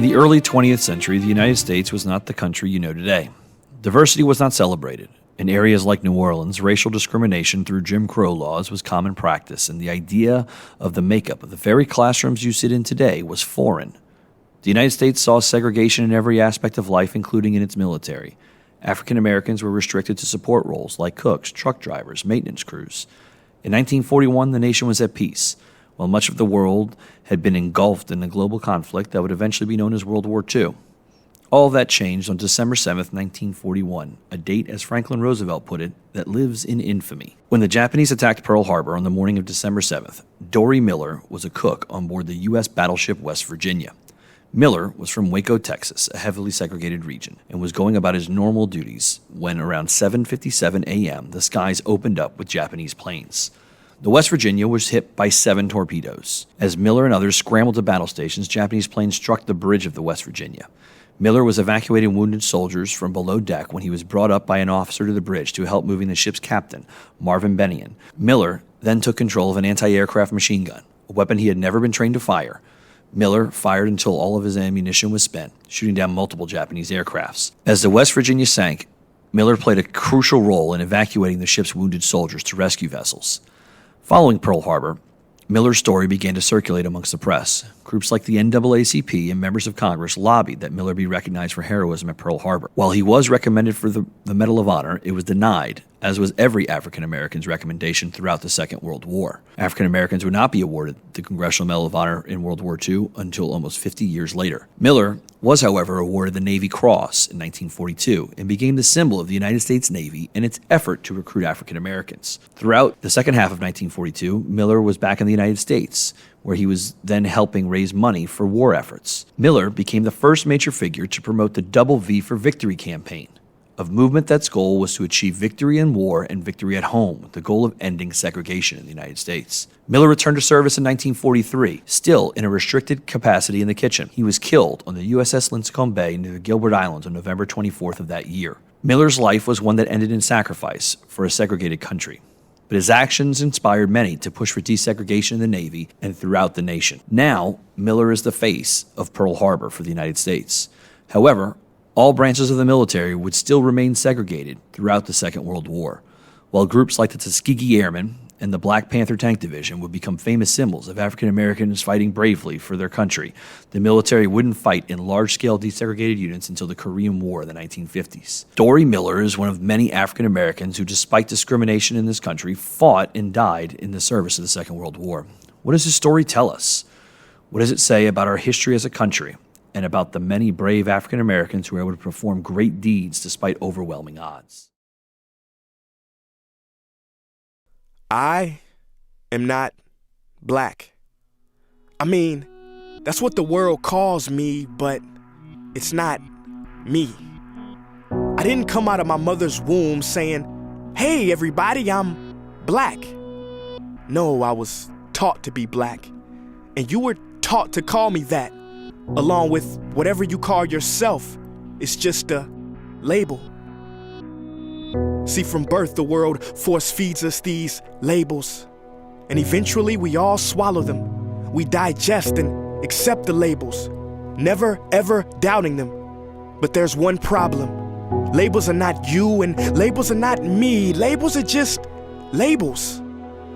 In the early 20th century, the United States was not the country you know today. Diversity was not celebrated. In areas like New Orleans, racial discrimination through Jim Crow laws was common practice, and the idea of the makeup of the very classrooms you sit in today was foreign. The United States saw segregation in every aspect of life, including in its military. African Americans were restricted to support roles like cooks, truck drivers, maintenance crews. In 1941, the nation was at peace, while much of the world had been engulfed in a global conflict that would eventually be known as World War II. All of that changed on December 7, 1941, a date, as Franklin Roosevelt put it, that lives in infamy. When the Japanese attacked Pearl Harbor on the morning of December 7th, Dory Miller was a cook on board the U.S. battleship West Virginia. Miller was from Waco, Texas, a heavily segregated region, and was going about his normal duties when, around 7:57 a.m., the skies opened up with Japanese planes. The West Virginia was hit by 7 torpedoes. As Miller and others scrambled to battle stations, Japanese planes struck the bridge of the West Virginia. Miller was evacuating wounded soldiers from below deck when he was brought up by an officer to the bridge to help moving the ship's captain, Marvin Benion. Miller then took control of an anti-aircraft machine gun, a weapon he had never been trained to fire. Miller fired until all of his ammunition was spent, shooting down multiple Japanese aircrafts. As the West Virginia sank, Miller played a crucial role in evacuating the ship's wounded soldiers to rescue vessels. Following Pearl Harbor, Miller's story began to circulate amongst the press. Groups like the NAACP and members of Congress lobbied that Miller be recognized for heroism at Pearl Harbor. While he was recommended for the Medal of Honor, it was denied, as was every African American's recommendation throughout the Second World War. African Americans would not be awarded the Congressional Medal of Honor in World War II until almost 50 years later. Miller was, however, awarded the Navy Cross in 1942 and became the symbol of the United States Navy in its effort to recruit African Americans. Throughout the second half of 1942, Miller was back in the United States, where he was then helping raise money for war efforts. Miller became the first major figure to promote the Double V for Victory campaign, a movement that's goal was to achieve victory in war and victory at home, with the goal of ending segregation in the United States. Miller returned to service in 1943, still in a restricted capacity in the kitchen. He was killed on the USS Linscomb Bay near the Gilbert Islands on November 24th of that year. Miller's life was one that ended in sacrifice for a segregated country, but his actions inspired many to push for desegregation in the Navy and throughout the nation. Now, Miller is the face of Pearl Harbor for the United States. However, all branches of the military would still remain segregated throughout the Second World War, while groups like the Tuskegee Airmen and the Black Panther Tank Division would become famous symbols of African Americans fighting bravely for their country. The military wouldn't fight in large-scale desegregated units until the Korean War in the 1950s. Dory Miller is one of many African Americans who, despite discrimination in this country, fought and died in the service of the Second World War. What does his story tell us? What does it say about our history as a country, and about the many brave African Americans who were able to perform great deeds despite overwhelming odds? I am not black. I mean, that's what the world calls me, but it's not me. I didn't come out of my mother's womb saying, "Hey everybody, I'm black." No, I was taught to be black, and you were taught to call me that, along with whatever you call yourself. It's just a label. See, from birth, the world force feeds us these labels, and eventually we all swallow them. We digest and accept the labels, never ever doubting them. But there's one problem. Labels are not you, and labels are not me. Labels are just labels.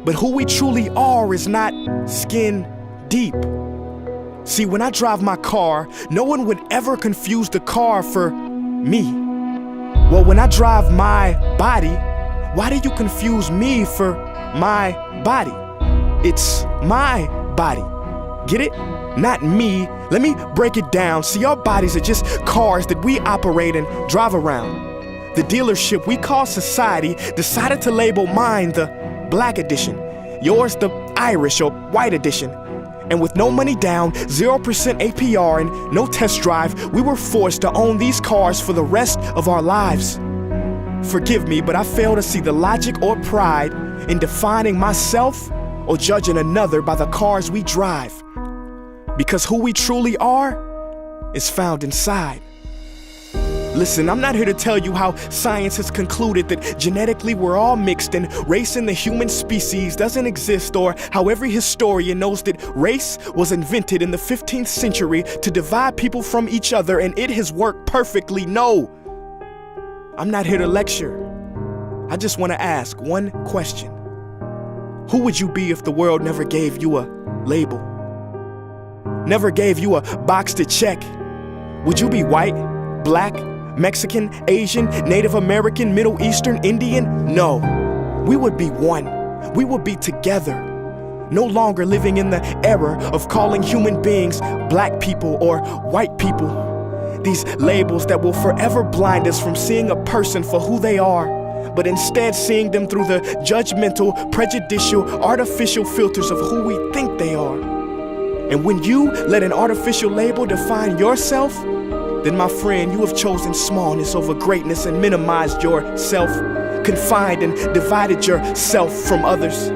But who we truly are is not skin deep. See, when I drive my car, no one would ever confuse the car for me. Well, when I drive my body, why do you confuse me for my body? It's my body. Get it? Not me. Let me break it down. See, our bodies are just cars that we operate and drive around. The dealership we call society decided to label mine the black edition, yours the Irish or white edition. And with no money down, 0% APR, and no test drive, we were forced to own these cars for the rest of our lives. Forgive me, but I fail to see the logic or pride in defining myself or judging another by the cars we drive. Because who we truly are is found inside. Listen, I'm not here to tell you how science has concluded that genetically we're all mixed and race in the human species doesn't exist, or how every historian knows that race was invented in the 15th century to divide people from each other and it has worked perfectly. No, I'm not here to lecture. I just want to ask one question. Who would you be if the world never gave you a label? Never gave you a box to check? Would you be white, black, Mexican, Asian, Native American, Middle Eastern, Indian? No. We would be one. We would be together. No longer living in the era of calling human beings black people or white people. These labels that will forever blind us from seeing a person for who they are, but instead seeing them through the judgmental, prejudicial, artificial filters of who we think they are. And when you let an artificial label define yourself, then my friend, you have chosen smallness over greatness and minimized yourself, confined and divided yourself from others.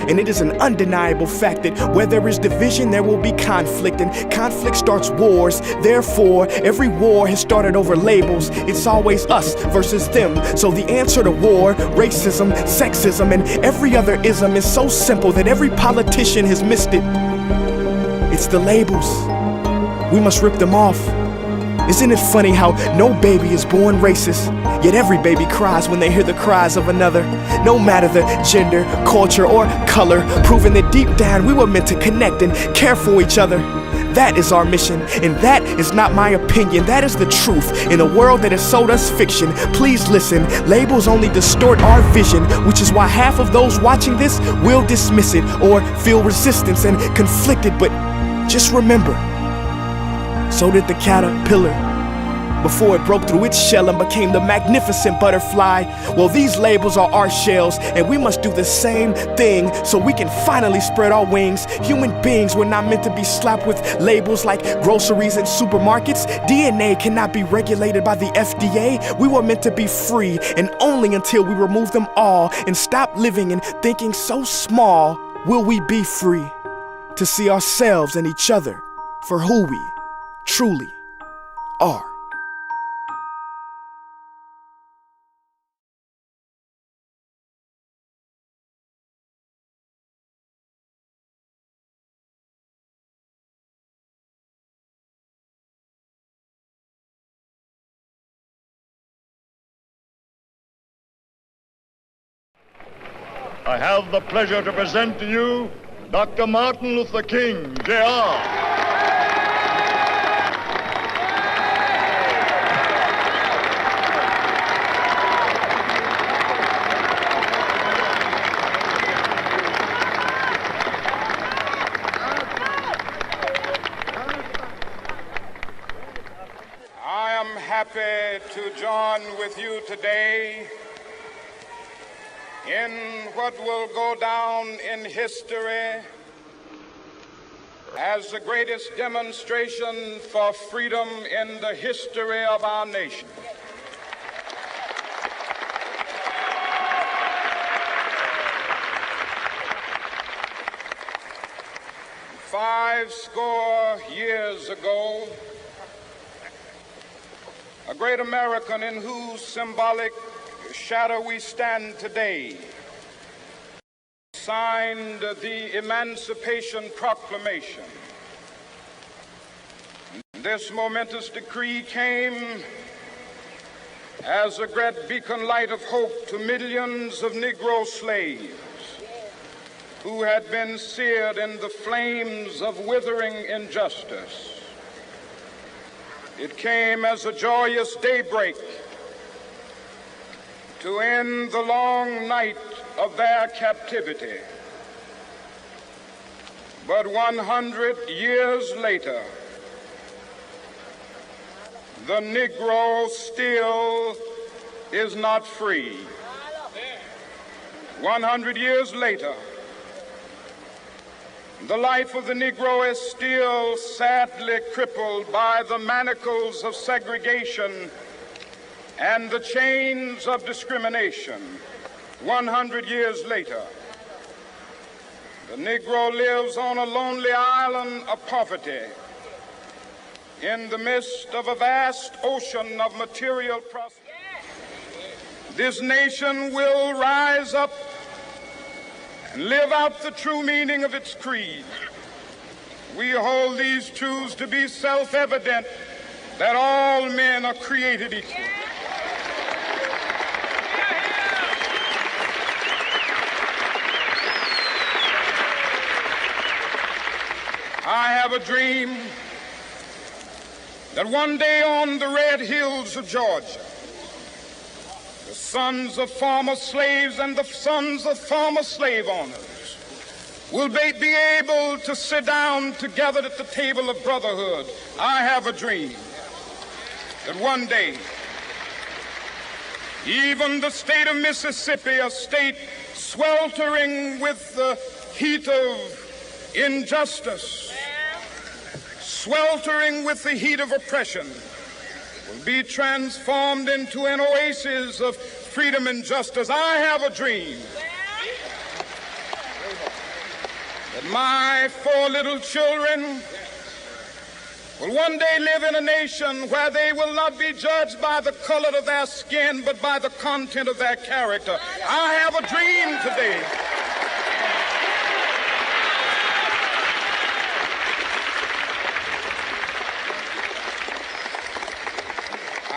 And it is an undeniable fact that where there is division, there will be conflict, and conflict starts wars. Therefore, every war has started over labels. It's always us versus them. So the answer to war, racism, sexism, and every other ism is so simple that every politician has missed it. It's the labels. We must rip them off. Isn't it funny how no baby is born racist, yet every baby cries when they hear the cries of another, no matter the gender, culture, or color, proving that deep down we were meant to connect and care for each other. That is our mission, and that is not my opinion. That is the truth in a world that has sold us fiction. Please listen, labels only distort our vision, which is why half of those watching this will dismiss it or feel resistance and conflicted. But just remember, so did the caterpillar before it broke through its shell and became the magnificent butterfly. Well, these labels are our shells, and we must do the same thing so we can finally spread our wings. Human beings were not meant to be slapped with labels like groceries and supermarkets. DNA cannot be regulated by the FDA. We were meant to be free, and only until we remove them all and stop living and thinking so small will we be free to see ourselves and each other for who we truly are. I have the pleasure to present to you Dr. Martin Luther King, Jr. I am happy to join with you today in what will go down in history as the greatest demonstration for freedom in the history of our nation. Five score years ago, a great American in whose symbolic shadow we stand today signed the Emancipation Proclamation. This momentous decree came as a great beacon light of hope to millions of Negro slaves who had been seared in the flames of withering injustice. It came as a joyous daybreak to end the long night of their captivity. But 100 years later, the Negro still is not free. 100 years later, the life of the Negro is still sadly crippled by the manacles of segregation and the chains of discrimination. 100 years later, the Negro lives on a lonely island of poverty in the midst of a vast ocean of material prosperity. This nation will rise up and live out the true meaning of its creed. We hold these truths to be self-evident, that all men are created equal. I have a dream that one day on the red hills of Georgia, the sons of former slaves and the sons of former slave owners will be able to sit down together at the table of brotherhood. I have a dream that one day, even the state of Mississippi, a state sweltering with the heat of injustice, sweltering with the heat of oppression, will be transformed into an oasis of freedom and justice. I have a dream that my 4 little children will one day live in a nation where they will not be judged by the color of their skin, but by the content of their character. I have a dream today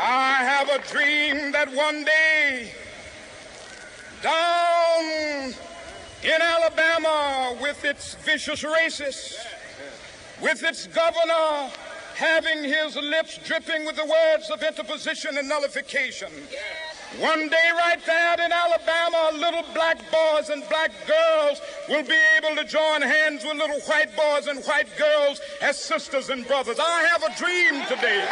I have a dream that one day down in Alabama, with its vicious racists, with its governor having his lips dripping with the words of interposition and nullification, one day right there in Alabama, little black boys and black girls will be able to join hands with little white boys and white girls as sisters and brothers. I have a dream today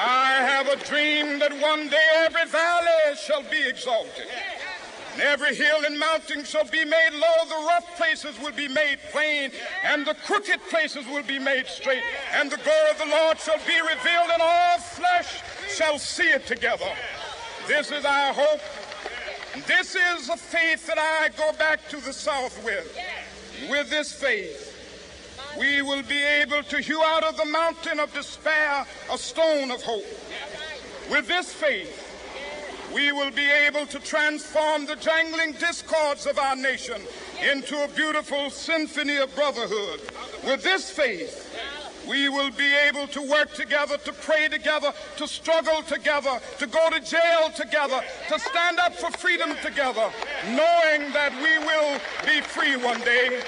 I have a dream that one day every valley shall be exalted, and every hill and mountain shall be made low. The rough places will be made plain, and the crooked places will be made straight. And the glory of the Lord shall be revealed, and all flesh shall see it together. This is our hope. This is a faith that I go back to the South with. With this faith, we will be able to hew out of the mountain of despair a stone of hope. With this faith, we will be able to transform the jangling discords of our nation into a beautiful symphony of brotherhood. With this faith, we will be able to work together, to pray together, to struggle together, to go to jail together, to stand up for freedom together, knowing that we will be free one day.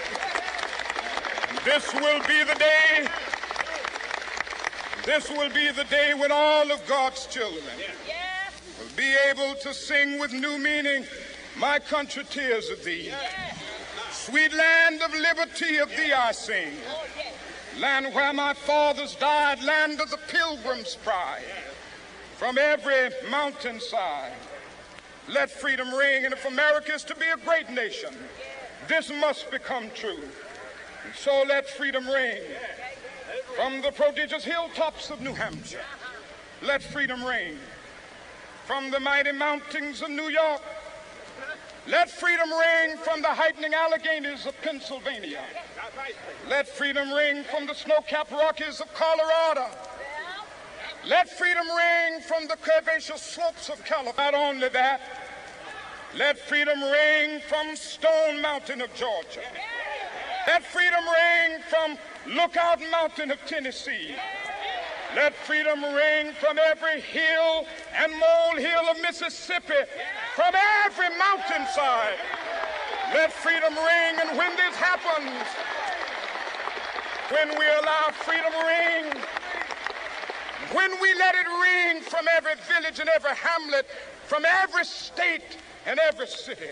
This will be the day when all of God's children will be able to sing with new meaning, "My country, tears of thee. Sweet land of liberty, of thee I sing. Land where my fathers died, land of the pilgrim's pride. From every mountainside, let freedom ring. And if America is to be a great nation, this must become true. And so let freedom ring from the prodigious hilltops of New Hampshire. Let freedom ring from the mighty mountains of New York. Let freedom ring from the heightening Alleghenies of Pennsylvania. Let freedom ring from the snow-capped Rockies of Colorado. Let freedom ring from the curvaceous slopes of California. Not only that, let freedom ring from Stone Mountain of Georgia. Let freedom ring from Lookout Mountain of Tennessee. Let freedom ring from every hill and molehill of Mississippi, from every mountainside. Let freedom ring, and when this happens, when we allow freedom ring, when we let it ring from every village and every hamlet, from every state and every city,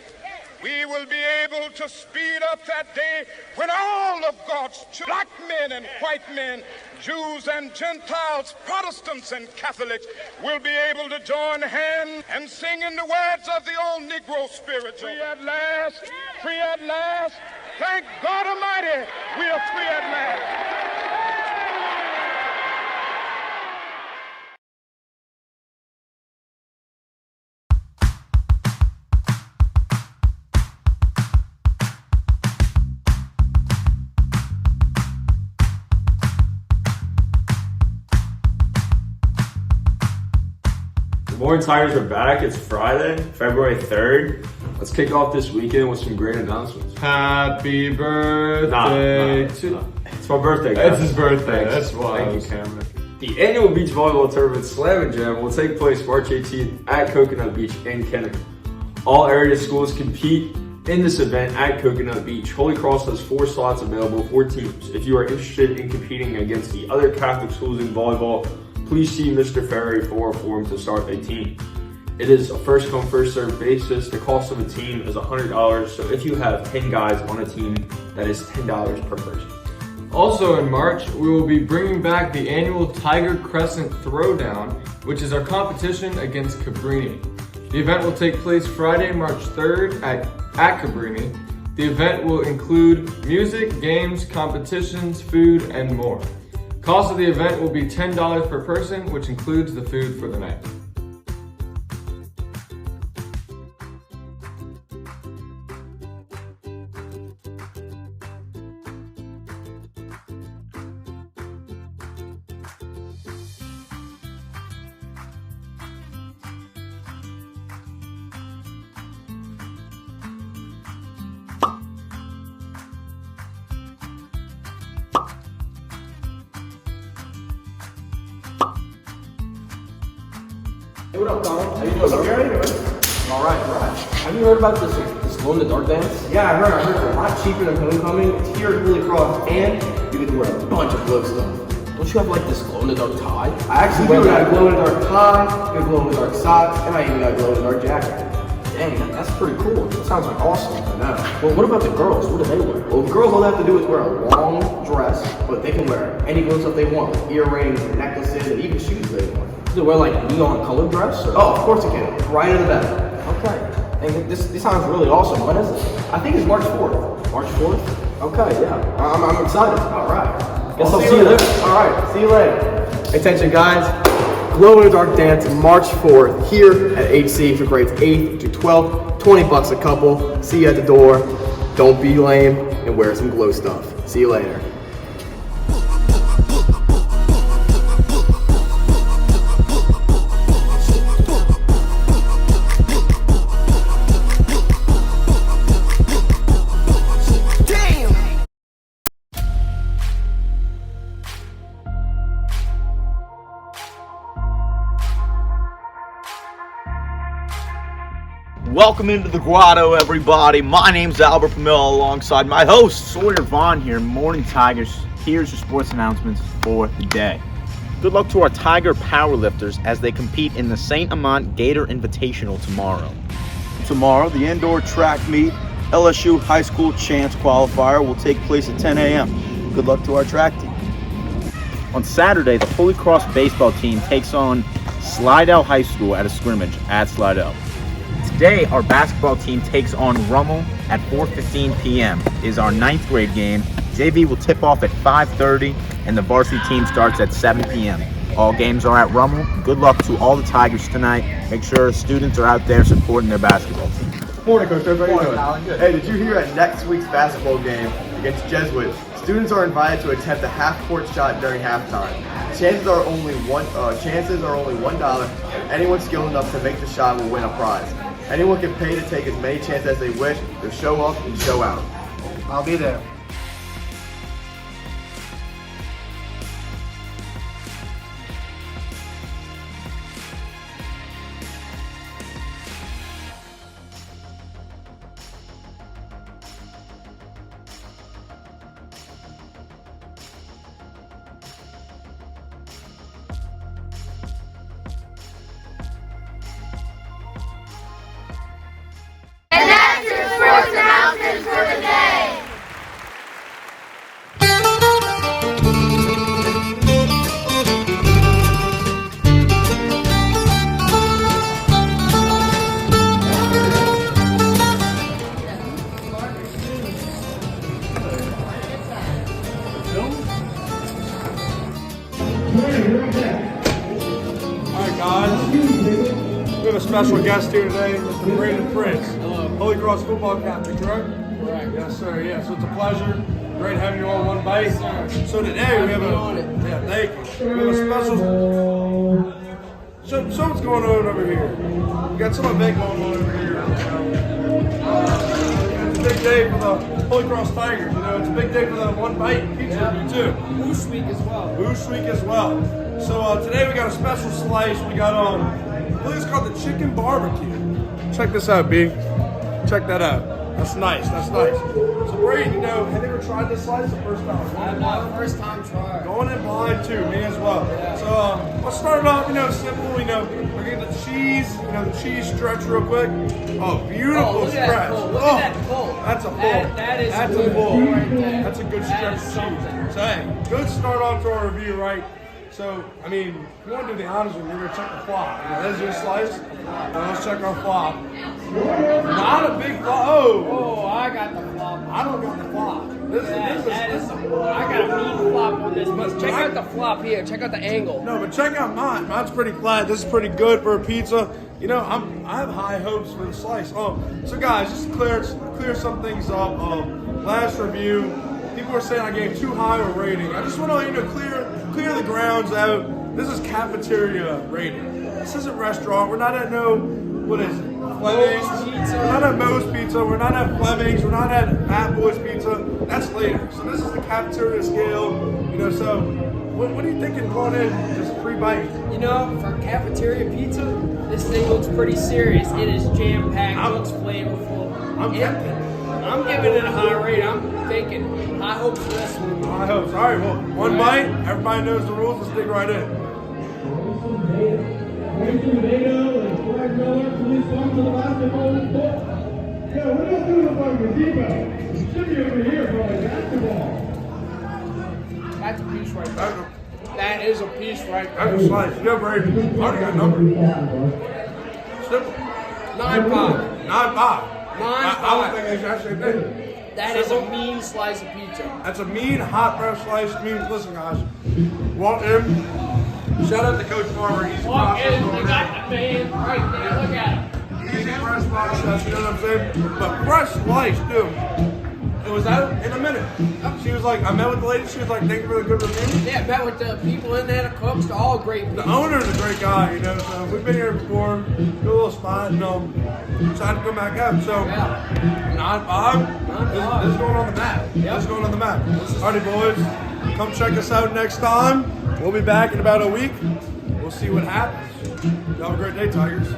we will be able to speed up that day when all of God's children, black men and white men, Jews and Gentiles, Protestants and Catholics, will be able to join hands and sing in the words of the old Negro spiritual. Free at last, free at last. Thank God Almighty, we are free at last. Morning Tigers are back. It's Friday, February 3rd. Let's kick off this weekend with some great announcements. Happy birthday It's my birthday, guys. It's his birthday. Thanks. That's why. Thank you, Cameron. The annual beach volleyball tournament Slam and Jam will take place March 18th at Coconut Beach in Kennewick. All area schools compete in this event at Coconut Beach. Holy Cross has 4 slots available for teams. If you are interested in competing against the other Catholic schools in volleyball, please see Mr. Ferry for a form to start a team. It is a first come, first served basis. The cost of a team is $100, so if you have 10 guys on a team, that is $10 per person. Also in March, we will be bringing back the annual Tiger Crescent Throwdown, which is our competition against Cabrini. The event will take place Friday, March 3rd at Cabrini. The event will include music, games, competitions, food, and more. Cost of the event will be $10 per person, which includes the food for the night. Hey, what up, Donald? How you doing? What's up, Gary? All right. Have you heard about this glow-in-the-dark dance? Yeah, I heard. It's a lot cheaper than Homecoming. It's here at Holy Cross, and you get to wear a bunch of glow stuff. Don't you have like this glow-in-the-dark tie? I actually do. I got a glow-in-the-dark tie, got glow-in-the-dark socks, and I even got a glow-in-the-dark jacket. Dang, that's pretty cool. That sounds like awesome. I know. Well, what about the girls? What do they wear? Well, girls, all they have to do is wear a long dress, but they can wear any glow stuff they want, earrings, necklaces, and even shoes they want. Do they wear like neon colored dress? Or? Oh, of course they can. Brighter the better. Okay. And this sounds really awesome. When is it? I think it's March 4th. March 4th? Okay, yeah. I'm excited. All right. Guess I'll see you there. All right. See you later. Attention, guys. Glow in the Dark Dance, March 4th, here at HC for grades 8th to 12th. $20 a couple. See you at the door. Don't be lame and wear some glow stuff. See you later. Welcome into the grotto, everybody. My name's Albert Pamela alongside my host, Sawyer Vaughn here, Morning Tigers. Here's your sports announcements for the day. Good luck to our Tiger powerlifters as they compete in the St. Amant Gator Invitational tomorrow. Tomorrow, the indoor track meet, LSU High School Chance Qualifier, will take place at 10 a.m. Good luck to our track team. On Saturday, the Holy Cross baseball team takes on Slidell High School at a scrimmage at Slidell. Today, our basketball team takes on Rummel at 4:15 p.m. is our 9th grade game. JV will tip off at 5:30, and the varsity team starts at 7 p.m. All games are at Rummel. Good luck to all the Tigers tonight. Make sure students are out there supporting their basketball team. Morning, Coach. How you doing? Hey, did you hear at next week's basketball game against Jesuit, students are invited to attempt a half-court shot during halftime. Chances are only $1, and anyone skilled enough to make the shot will win a prize. Anyone can pay to take as many chances as they wish to show up and show out. I'll be there. And that's your sports announcements for the day. Alright guys, we have a special guest here today, Mr. Brandon Prince. Holy Cross football captain, correct? Correct. Yes sir, yeah, so it's a pleasure. Great having you on one base. So today we have a, thank you. We have a special, show what's going on over here. We got some event going on over here. It's a big day for the Holy Cross Tigers. It's a big day for the One Bite Pizza Review too. Boosh Week as well. Boosh Week as well. So today we got a special slice. We got I believe it's called the chicken barbecue. Check this out, B. Check that out. That's nice. That's nice. So Brady, have you ever tried this slice the first time? I'm not first time trying. Going in blind too, me as well. So let's start it off, simple. We're getting the cheese, the cheese stretch real quick. Oh, beautiful stretch. Look at that pull. That's a pull. That's a pull. Right there. That's a good stretch of cheese. So hey, good start off to our review, right? So, if you want to do the honors with me, we're going to check the flop. There's your slice. Now let's check our flop. Not a big flop. Oh, I got the flop. I don't got the flop. I got a mean flop on this. But check out the flop here. Check out the angle. No, but check out mine. Mine's pretty flat. This is pretty good for a pizza. I have high hopes for the slice. So guys, just to clear some things up. Last review, people were saying I gave too high a rating. I just want to let you know, clear the grounds out. This is cafeteria rating. This isn't restaurant. We're not at what is it? Fleming's. We're not at Moe's Pizza. We're not at Fleming's. We're not at Fat Boy's Pizza. That's later. So this is the cafeteria scale. So what are you thinking going in? Just pre-bite. For cafeteria pizza, this thing looks pretty serious. It is jam-packed. It looks flavorful. I'm tempted. I'm giving it a high rate. I'm thinking high hopes for this one. High hopes. All right, well, one bite. Everybody knows the rules. Let's dig right in. That's a piece right there. That is a piece right there. That's a slice. Brady. I already got a number. Simple. 9-5. 9-5. I don't think they actually did. That is a mean slice of pizza. That's a mean, hot bread slice. Listen, guys. Walk in. Shout out to Coach Farmer. Easy Walk process. in, they got the man right there. Look at him. Easy fresh process, you know what I'm saying? But fresh slice, dude. It was out in a minute. She was like, I met with the lady. She was like, thank you for the good review. Yeah, met with the people in there, the cooks. They're all great people. The owner's a great guy, so we've been here before. Good little spot, decided to come back out. So, 9-5. This is going on the map. This is going on the map. Alrighty, boys. Come check us out next time. We'll be back in about a week. We'll see what happens. Y'all have a great day, Tigers.